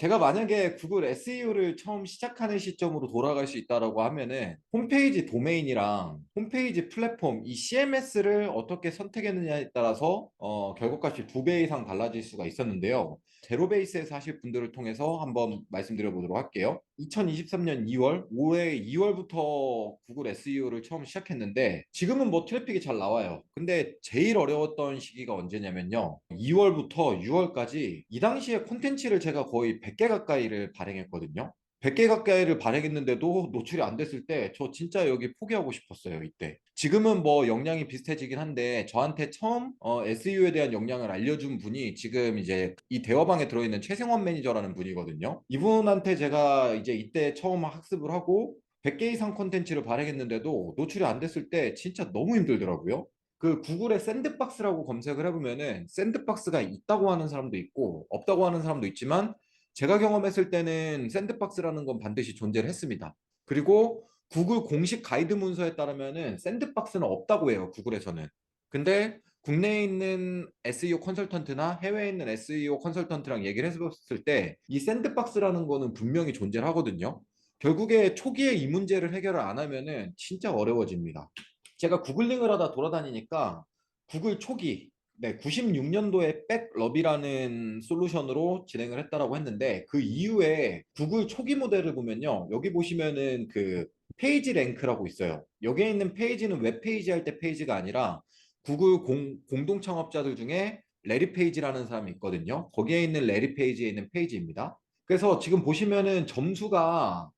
제가 만약에 구글 SEO를 처음 시작하는 시점으로 돌아갈 수 있다라고 하면은 홈페이지 도메인이랑 홈페이지 플랫폼 이 CMS를 어떻게 선택했느냐에 따라서 결과값이 2배 이상 달라질 수가 있었는데요. 제로 베이스에서 하실 분들을 통해서 한번 말씀드려 보도록 할게요. 2023년 2월, 올해 2월부터 구글 SEO를 처음 시작했는데 지금은 뭐 트래픽이 잘 나와요. 근데 제일 어려웠던 시기가 언제냐면요. 2월부터 6월까지 이 당시에 콘텐츠를 제가 거의 100개 가까이를 발행했거든요. 100개 가까이를 발행했는데도 노출이 안 됐을 때 저 진짜 여기 포기하고 싶었어요, 이때. 지금은 뭐 역량이 비슷해지긴 한데 저한테 처음 SEO에 대한 역량을 알려준 분이 지금 이제 이 대화방에 들어있는 최승원 매니저라는 분이거든요. 이분한테 제가 이제 이때 처음 학습을 하고 100개 이상 콘텐츠를 발행했는데도 노출이 안 됐을 때 진짜 너무 힘들더라고요. 그 구글에 샌드박스라고 검색을 해보면은 샌드박스가 있다고 하는 사람도 있고 없다고 하는 사람도 있지만 제가 경험했을 때는 샌드박스라는 건 반드시 존재를 했습니다. 그리고 구글 공식 가이드 문서에 따르면은 샌드박스는 없다고 해요, 구글에서는. 근데 국내에 있는 SEO 컨설턴트나 해외에 있는 SEO 컨설턴트랑 얘기를 해봤을 때 이 샌드박스라는 거는 분명히 존재를 하거든요. 결국에 초기에 이 문제를 해결을 안 하면은 진짜 어려워집니다. 제가 구글링을 하다 돌아다니니까 구글 초기, 네, 96년도에 백럽이라는 솔루션으로 진행을 했다라고 했는데 그 이후에 구글 초기 모델을 보면요. 여기 보시면은 그 페이지 랭크라고 있어요. 여기에 있는 페이지는 웹페이지 할 때 페이지가 아니라 구글 공동 창업자들 중에 레리 페이지라는 사람이 있거든요. 거기에 있는 레리 페이지에 있는 페이지입니다. 그래서 지금 보시면은 점수가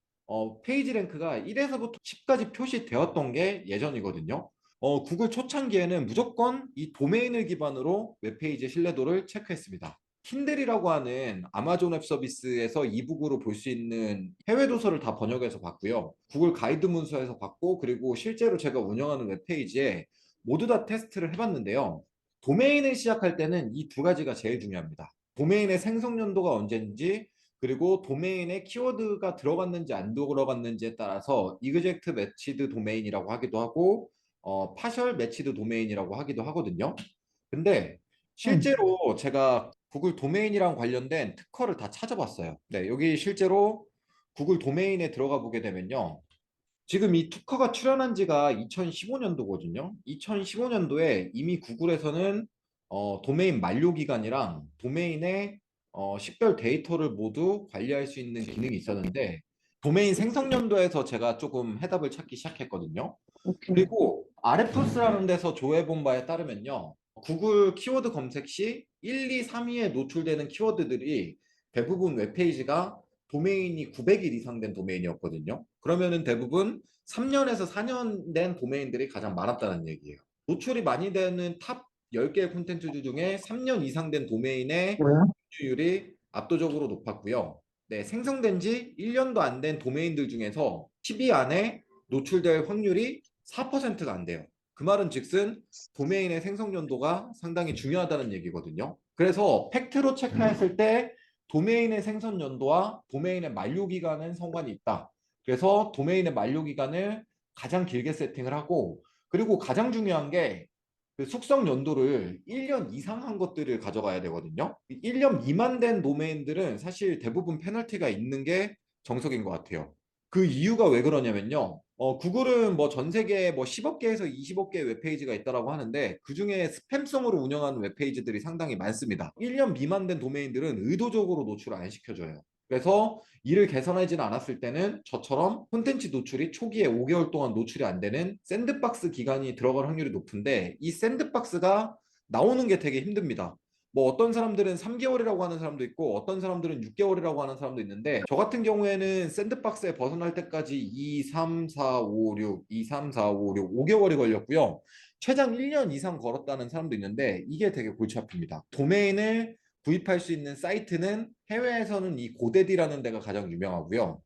페이지 랭크가 1에서부터 10까지 표시되었던 게 예전이거든요. 구글 초창기에는 무조건 이 도메인을 기반으로 웹페이지의 신뢰도를 체크했습니다. 킨들이라고 하는 아마존 웹 서비스에서 이북으로 볼 수 있는 해외 도서를 다 번역해서 봤고요. 구글 가이드 문서에서 봤고, 그리고 실제로 제가 운영하는 웹페이지에 모두 다 테스트를 해봤는데요. 도메인을 시작할 때는 이 두 가지가 제일 중요합니다. 도메인의 생성 연도가 언제인지, 그리고 도메인에 키워드가 들어갔는지 안 들어갔는지에 따라서 이그젝트 매치드 도메인이라고 하기도 하고 파셜 매치드 도메인이라고 하기도 하거든요. 근데 응. 실제로 제가 구글 도메인이랑 관련된 특허를 다 찾아봤어요. 네, 여기 실제로 구글 도메인에 들어가 보게 되면요. 지금 이 특허가 출연한 지가 2015년도거든요. 2015년도에 이미 구글에서는 도메인 만료 기간이랑 도메인의 식별 데이터를 모두 관리할 수 있는 기능이 있었는데 도메인 생성 연도에서 제가 조금 해답을 찾기 시작했거든요. 오케이. 그리고 RF스라는 데서 조회본 바에 따르면요. 구글 키워드 검색 시 1, 2, 3위에 노출되는 키워드들이 대부분 웹페이지가 도메인이 900일 이상 된 도메인이었거든요. 그러면은 대부분 3년에서 4년 된 도메인들이 가장 많았다는 얘기예요. 노출이 많이 되는 탑 10개의 콘텐츠 중에 3년 이상 된 도메인의 뭐야? 노출률이 압도적으로 높았고요. 네, 생성된 지 1년도 안 된 도메인들 중에서 10위 안에 노출될 확률이 4%가 안 돼요. 그 말은 즉슨 도메인의 생성 연도가 상당히 중요하다는 얘기거든요. 그래서 팩트로 체크했을 때 도메인의 생성 연도와 도메인의 만료 기간은 상관이 있다. 그래서 도메인의 만료 기간을 가장 길게 세팅을 하고 그리고 가장 중요한 게 그 숙성 연도를 1년 이상 한 것들을 가져가야 되거든요. 1년 미만 된 도메인들은 사실 대부분 페널티가 있는 게 정석인 것 같아요. 그 이유가 왜 그러냐면요. 구글은 뭐 전 세계에 뭐 10억 개에서 20억 개의 웹페이지가 있다라고 하는데 그중에 스팸성으로 운영하는 웹페이지들이 상당히 많습니다. 1년 미만 된 도메인들은 의도적으로 노출을 안 시켜줘요. 그래서 이를 개선하지는 않았을 때는 저처럼 콘텐츠 노출이 초기에 5개월 동안 노출이 안 되는 샌드박스 기간이 들어갈 확률이 높은데 이 샌드박스가 나오는 게 되게 힘듭니다. 뭐 어떤 사람들은 3개월이라고 하는 사람도 있고 어떤 사람들은 6개월이라고 하는 사람도 있는데 저 같은 경우에는 샌드박스에 벗어날 때까지 2, 3, 4, 5, 6, 2, 3, 4, 5, 6, 5개월이 걸렸고요. 최장 1년 이상 걸었다는 사람도 있는데 이게 되게 골치 아픕니다. 도메인을 구입할 수 있는 사이트는 해외에서는 이 고데디라는 데가 가장 유명하고요.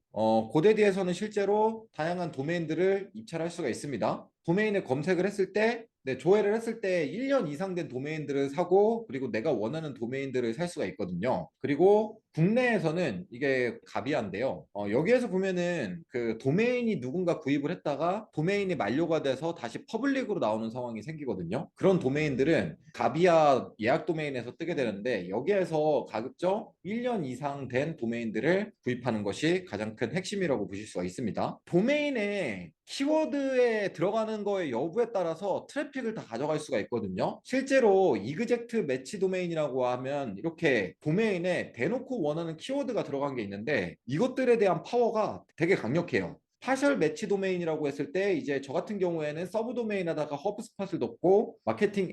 고데디에서는 실제로 다양한 도메인들을 입찰할 수가 있습니다. 도메인을 검색을 했을 때, 네, 조회를 했을 때 1년 이상 된 도메인들을 사고, 그리고 내가 원하는 도메인들을 살 수가 있거든요. 그리고 국내에서는 이게 가비아인데요. 여기에서 보면은 그 도메인이 누군가 구입을 했다가 도메인이 만료가 돼서 다시 퍼블릭으로 나오는 상황이 생기거든요. 그런 도메인들은 가비아 예약 도메인에서 뜨게 되는데, 여기에서 가급적 1년 이상 된 도메인들을 구입하는 것이 가장 큰 핵심이라고 보실 수가 있습니다. 도메인에 키워드에 들어가는 거의 여부에 따라서 트래픽을 다 가져갈 수가 있거든요. 실제로 이그젝트 매치 도메인이라고 하면 이렇게 도메인에 대놓고 원하는 키워드가 들어간 게 있는데, 이것들에 대한 파워가 되게 강력해요. 파셜 매치 도메인이라고 했을 때 이제 저 같은 경우에는 서브 도메인에다가 허브스팟을 넣고 마케팅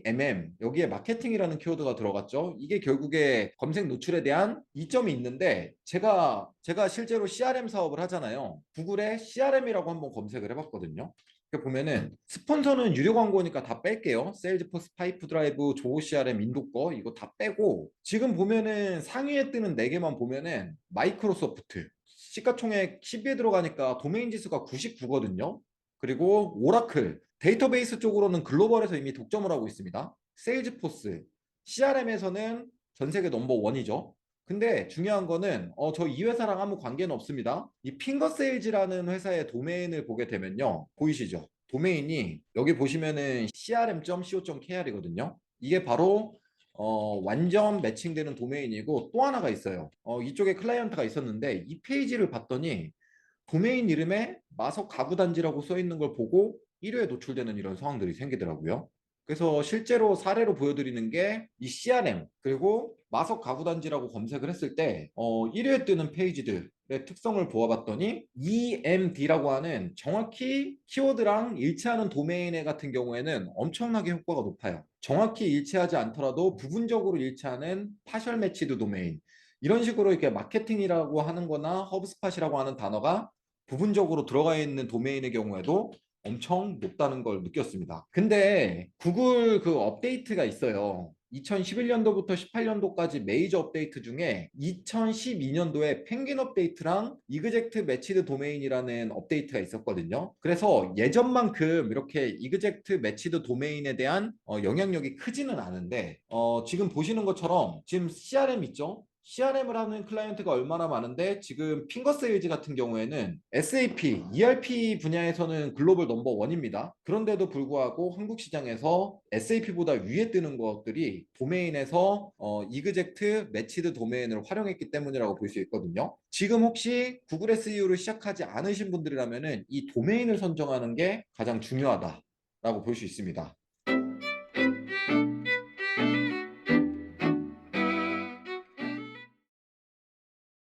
여기에 마케팅이라는 키워드가 들어갔죠. 이게 결국에 검색 노출에 대한 이점이 있는데, 제가 실제로 CRM 사업을 하잖아요. 구글에 CRM이라고 한번 검색을 해봤거든요. 보면은 스폰서는 유료 광고니까 다 뺄게요. 세일즈포스, 파이프드라이브, 조호 CRM, 인도 거 이거 다 빼고, 지금 보면은 상위에 뜨는 4개만 보면은 마이크로소프트 시가총액 10위에 들어가니까 도메인 지수가 99거든요. 그리고 오라클 데이터베이스 쪽으로는 글로벌에서 이미 독점을 하고 있습니다. 세일즈포스 CRM에서는 전 세계 넘버 원이죠. 근데 중요한 거는 저 이 회사랑 아무 관계는 없습니다. 이 핑거세일즈라는 회사의 도메인을 보게 되면요. 보이시죠? 도메인이 여기 보시면은 crm.co.kr이거든요. 이게 바로 완전 매칭되는 도메인이고, 또 하나가 있어요. 이쪽에 클라이언트가 있었는데 이 페이지를 봤더니 도메인 이름에 마석 가구단지라고 써 있는 걸 보고 1위에 노출되는 이런 상황들이 생기더라고요. 그래서 실제로 사례로 보여드리는 게 이 CRM 그리고 마석 가구단지라고 검색을 했을 때 1위에 뜨는 페이지들의 특성을 보아봤더니 EMD라고 하는 정확히 키워드랑 일치하는 도메인에 같은 경우에는 엄청나게 효과가 높아요. 정확히 일치하지 않더라도 부분적으로 일치하는 파셜 매치드 도메인, 이런 식으로 이렇게 마케팅이라고 하는 거나 허브스팟이라고 하는 단어가 부분적으로 들어가 있는 도메인의 경우에도 엄청 높다는 걸 느꼈습니다. 근데 구글 그 업데이트가 있어요. 2011년도부터 18년도까지 메이저 업데이트 중에 2012년도에 펭귄 업데이트랑 이그젝트 매치드 도메인이라는 업데이트가 있었거든요. 그래서 예전만큼 이렇게 이그젝트 매치드 도메인에 대한 영향력이 크지는 않은데, 지금 보시는 것처럼 지금 CRM 있죠? CRM을 하는 클라이언트가 얼마나 많은데, 지금 핑거세일즈 같은 경우에는 SAP, ERP 분야에서는 글로벌 넘버 원입니다. 그런데도 불구하고 한국 시장에서 SAP보다 위에 뜨는 것들이 도메인에서 이그젝트 매치드 도메인을 활용했기 때문이라고 볼 수 있거든요. 지금 혹시 구글 SEO를 시작하지 않으신 분들이라면 이 도메인을 선정하는 게 가장 중요하다라고 볼 수 있습니다.